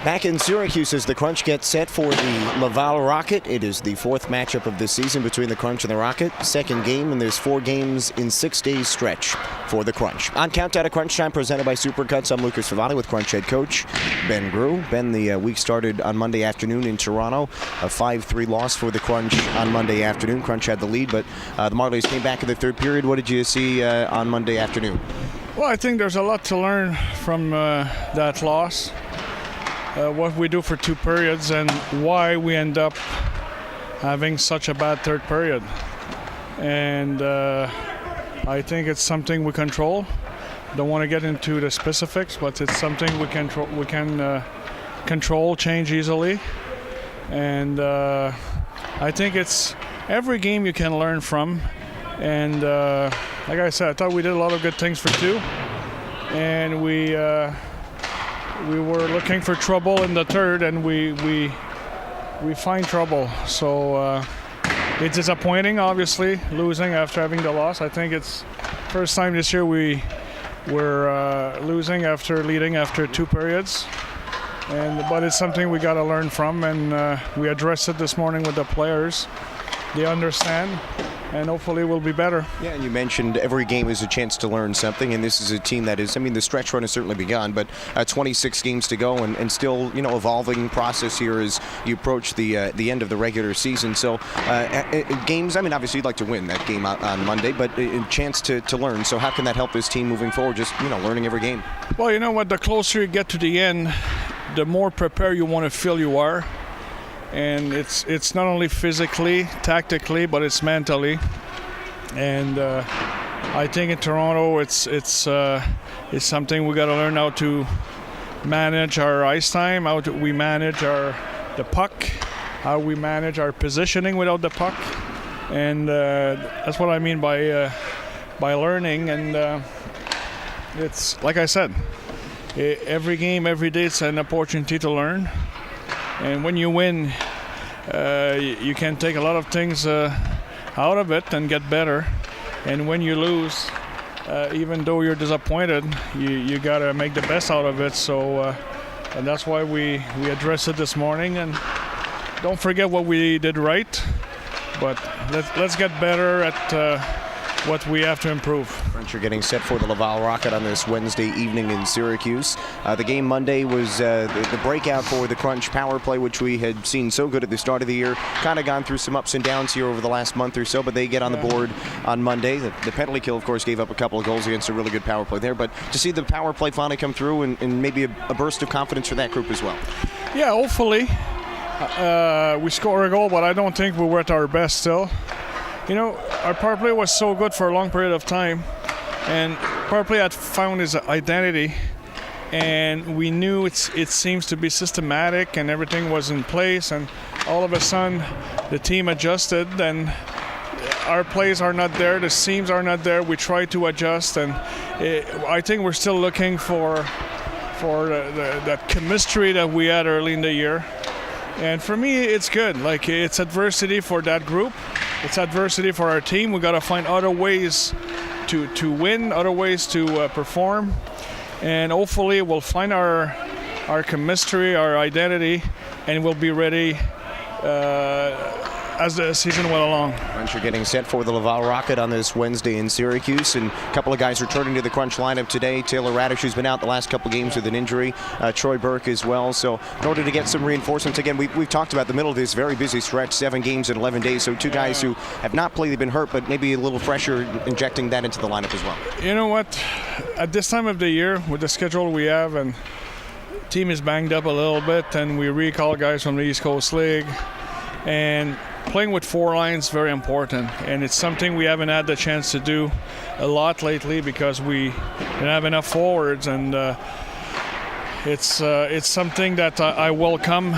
Back in Syracuse as the Crunch gets set for the Laval Rocket. It is the fourth matchup of the season between the Crunch and the Rocket. Second game, and there's 4 games in 6 days stretch for the Crunch. On Countdown to Crunch Time, presented by Supercuts, I'm Lucas Favani with Crunch head coach Ben Grew. Ben, the week started on Monday afternoon in Toronto. A 5-3 loss for the Crunch on Monday afternoon. Crunch had the lead, but the Marlies came back in the third period. What did you see on Monday afternoon? Well, I think there's a lot to learn from that loss. What we do for 2 periods and why we end up having such a bad third period. And I think it's something we control. Don't want to get into the specifics, but it's something we can control, change easily. And I think it's every game you can learn from. And like I said, I thought we did a lot of good things for 2. And we were looking for trouble in the third, and we find trouble. So it's disappointing, obviously, losing after having the loss. I think it's first time this year we were losing after leading after 2 periods. But it's something we got to learn from, and we addressed it this morning with the players. They understand, and hopefully we'll be better. Yeah, and you mentioned every game is a chance to learn something, and this is a team that is, I mean, the stretch run has certainly begun, but 26 games to go, and still, you know, evolving process here as you approach the end of the regular season. So games, I mean, obviously you'd like to win that game on Monday, but a chance to learn. So how can that help this team moving forward, just, you know, learning every game? Well, you know what, the closer you get to the end, the more prepared you want to feel you are. And it's not only physically, tactically, but it's mentally. And I think in Toronto, it's something we got to learn how to manage our ice time, how we manage the puck, how we manage our positioning without the puck, and that's what I mean by learning. And it's like I said, every game, every day, it's an opportunity to learn. And when you win, you can take a lot of things out of it and get better. And when you lose, even though you're disappointed, you got to make the best out of it. So, and that's why we addressed it this morning. And don't forget what we did right, but let's get better at what we have to improve. Crunch are getting set for the Laval Rocket on this Wednesday evening in Syracuse. The game Monday was the breakout for the Crunch power play, which we had seen so good at the start of the year. Kind of gone through some ups and downs here over the last month or so, but they get on the board on Monday. The penalty kill, of course, gave up a couple of goals against a really good power play there, but to see the power play finally come through and maybe a burst of confidence for that group as well. Yeah, hopefully. We scored a goal, but I don't think we were at our best still. You know, our power play was so good for a long period of time, and power play had found its identity, and we knew it seems to be systematic and everything was in place, and all of a sudden the team adjusted and our plays are not there, the seams are not there. We try to adjust, and I think we're still looking for that chemistry that we had early in the year. And for me, it's good. Like, it's adversity for that group. It's adversity for our team. We got to find other ways to win, other ways to perform, and hopefully we'll find our chemistry, our identity, and we'll be ready as the season went along. Crunch are getting set for the Laval Rocket on this Wednesday in Syracuse, and a couple of guys returning to the Crunch lineup today. Taylor Radish, who's been out the last couple games with an injury, Troy Burke as well. So in order to get some reinforcements, again, we've talked about the middle of this very busy stretch, 7 games in 11 days. So 2 guys who have not played, they've been hurt, but maybe a little fresher, injecting that into the lineup as well. You know what? At this time of the year, with the schedule we have, and team is banged up a little bit, and we recall guys from the East Coast League, and playing with 4 lines is very important, and it's something we haven't had the chance to do a lot lately because we didn't have enough forwards, and it's something that I welcome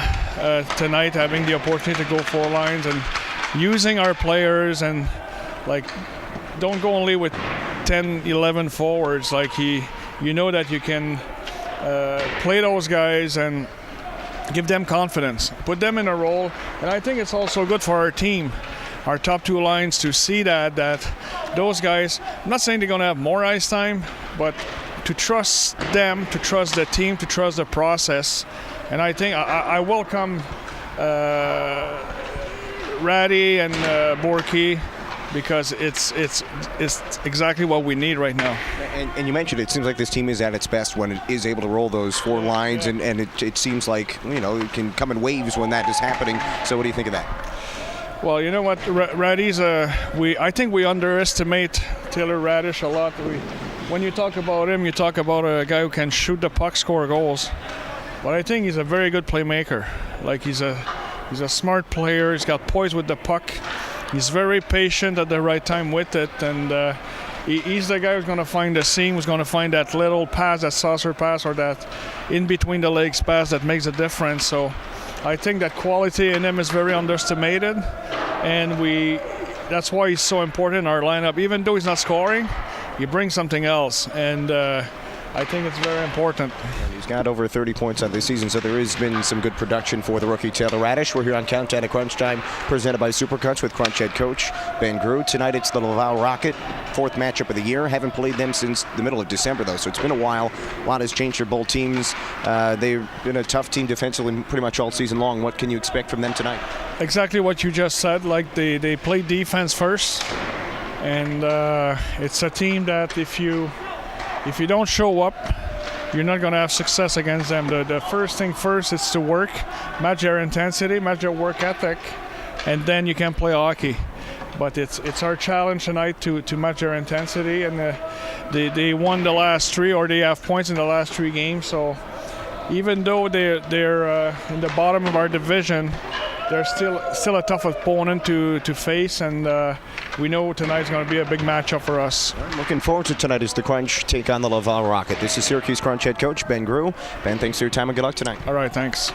tonight, having the opportunity to go 4 lines and using our players, and like, don't go only with 10, 11 forwards. Like, you know that you can play those guys and give them confidence, put them in a role. And I think it's also good for our team, our top 2 lines, to see that those guys, I'm not saying they're going to have more ice time, but to trust them, to trust the team, to trust the process. And I think I welcome Ratty and Borky, because it's exactly what we need right now. And you mentioned it seems like this team is at its best when it is able to roll those four lines, and it seems like, you know, it can come in waves when that is happening. So what do you think of that? Well, you know what, Ratty's I think we underestimate Taylor Radish a lot. When you talk about him, you talk about a guy who can shoot the puck, score goals. But I think he's a very good playmaker. Like, he's a smart player. He's got poise with the puck. He's very patient at the right time with it, and he's the guy who's going to find the seam, who's going to find that little pass, that saucer pass, or that in between the legs pass that makes a difference. So I think that quality in him is very underestimated, and that's why he's so important in our lineup. Even though he's not scoring, he brings something else, and I think it's very important. He's got over 30 points on this season, so there has been some good production for the rookie Taylor Radish. We're here on Countdown to Crunch Time, presented by Supercuts with Crunch head coach Ben Grew. Tonight it's the Laval Rocket, fourth matchup of the year. Haven't played them since the middle of December, though, so it's been a while. A lot has changed for both teams. They've been a tough team defensively pretty much all season long. What can you expect from them tonight? Exactly what you just said. Like, they play defense first, and it's a team that if you don't show up, you're not going to have success against them. The first thing first is to work, match their intensity, match their work ethic, and then you can play hockey. But it's our challenge tonight to match their intensity, and they won the last three, or they have points in the last three games. So even though they're in the bottom of our division, they're still a tough opponent to face, and we know tonight's going to be a big matchup for us. Looking forward to tonight as the Crunch take on the Laval Rocket. This is Syracuse Crunch head coach Ben Grew. Ben, thanks for your time and good luck tonight. All right, thanks.